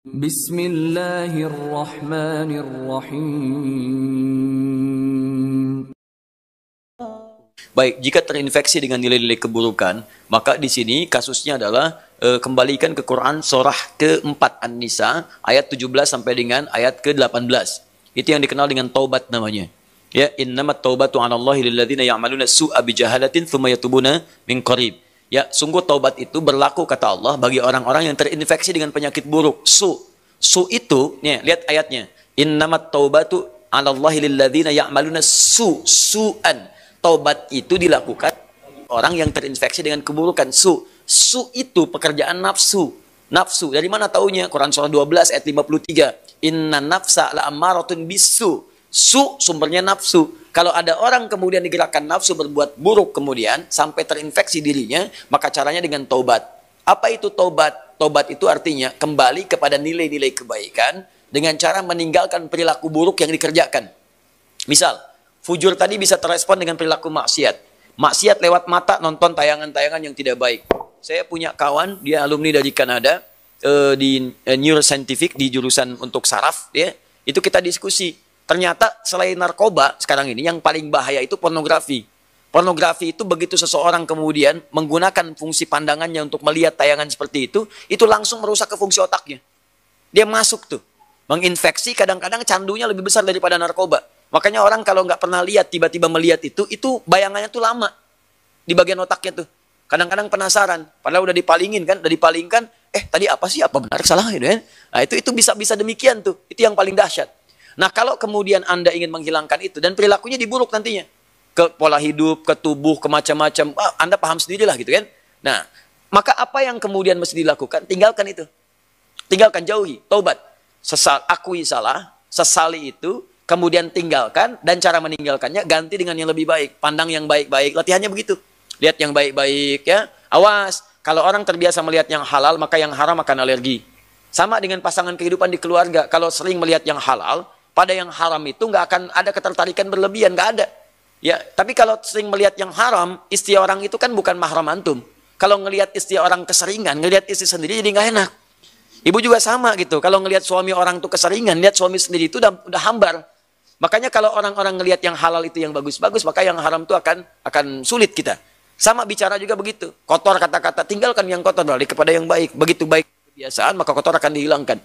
Bismillahirrahmanirrahim. Baik, jika terinfeksi dengan nilai-nilai keburukan, maka di sini kasusnya adalah kembalikan ke Quran surah ke-4 An-Nisa ayat 17 sampai dengan ayat ke-18. Itu yang dikenal dengan taubat namanya. Ya, innamat taubatu 'alallahi lilladzina ya'maluna su'a bijahalatin tsumma yatubuna min qarib. Ya, sungguh taubat itu berlaku kata Allah bagi orang-orang yang terinfeksi dengan penyakit buruk. Su itu, nih, lihat ayatnya. Innamat taubatu 'alallahi lilladzina ya'maluna su'an. Taubat itu dilakukan orang yang terinfeksi dengan keburukan. Su itu pekerjaan nafsu. Nafsu, dari mana taunya? Quran surah 12 ayat 53. Inna nafsa la'ammaratun bisu. Su sumbernya nafsu. Kalau ada orang kemudian digerakkan nafsu berbuat buruk kemudian sampai terinfeksi dirinya, maka caranya dengan taubat. Apa itu taubat? Taubat itu artinya kembali kepada nilai-nilai kebaikan dengan cara meninggalkan perilaku buruk yang dikerjakan. Misal, fujur tadi bisa terrespon dengan perilaku maksiat. Maksiat lewat mata nonton tayangan-tayangan yang tidak baik. Saya punya kawan, dia alumni dari Kanada, di neuroscientific, di jurusan untuk saraf, ya. Itu kita diskusi. Ternyata selain narkoba sekarang ini yang paling bahaya itu pornografi. Pornografi itu begitu seseorang kemudian menggunakan fungsi pandangannya untuk melihat tayangan seperti itu langsung merusak ke fungsi otaknya. Dia masuk tuh, menginfeksi, kadang-kadang candunya lebih besar daripada narkoba. Makanya orang kalau nggak pernah lihat, tiba-tiba melihat itu bayangannya tuh lama di bagian otaknya tuh. Kadang-kadang penasaran, padahal udah dipalingkan, tadi apa sih, apa benar salah gitu ya. Nah itu bisa demikian tuh, itu yang paling dahsyat. Nah kalau kemudian Anda ingin menghilangkan itu dan perilakunya diburuk nantinya, ke pola hidup, ke tubuh, ke macam-macam, Anda paham sendirilah gitu kan. Nah, maka apa yang kemudian mesti dilakukan? Tinggalkan itu. Tinggalkan, jauhi, taubat. Akui salah, sesali itu, kemudian tinggalkan, dan cara meninggalkannya ganti dengan yang lebih baik. Pandang yang baik-baik, latihannya begitu. Lihat yang baik-baik ya. Awas, kalau orang terbiasa melihat yang halal, maka yang haram akan alergi. Sama dengan pasangan kehidupan di keluarga. Kalau sering melihat yang halal, pada yang haram itu nggak akan ada ketertarikan berlebihan, nggak ada. Ya, tapi kalau sering melihat yang haram, istri orang itu kan bukan mahram antum. Kalau ngelihat istri orang keseringan, ngelihat istri sendiri jadi nggak enak. Ibu juga sama gitu. Kalau ngelihat suami orang itu keseringan, lihat suami sendiri itu udah hambar. Makanya kalau orang-orang ngelihat yang halal itu yang bagus-bagus, maka yang haram itu akan sulit kita. Sama bicara juga begitu. Kotor kata-kata, tinggalkan yang kotor, balik kepada yang baik. Begitu baik kebiasaan, maka kotor akan dihilangkan.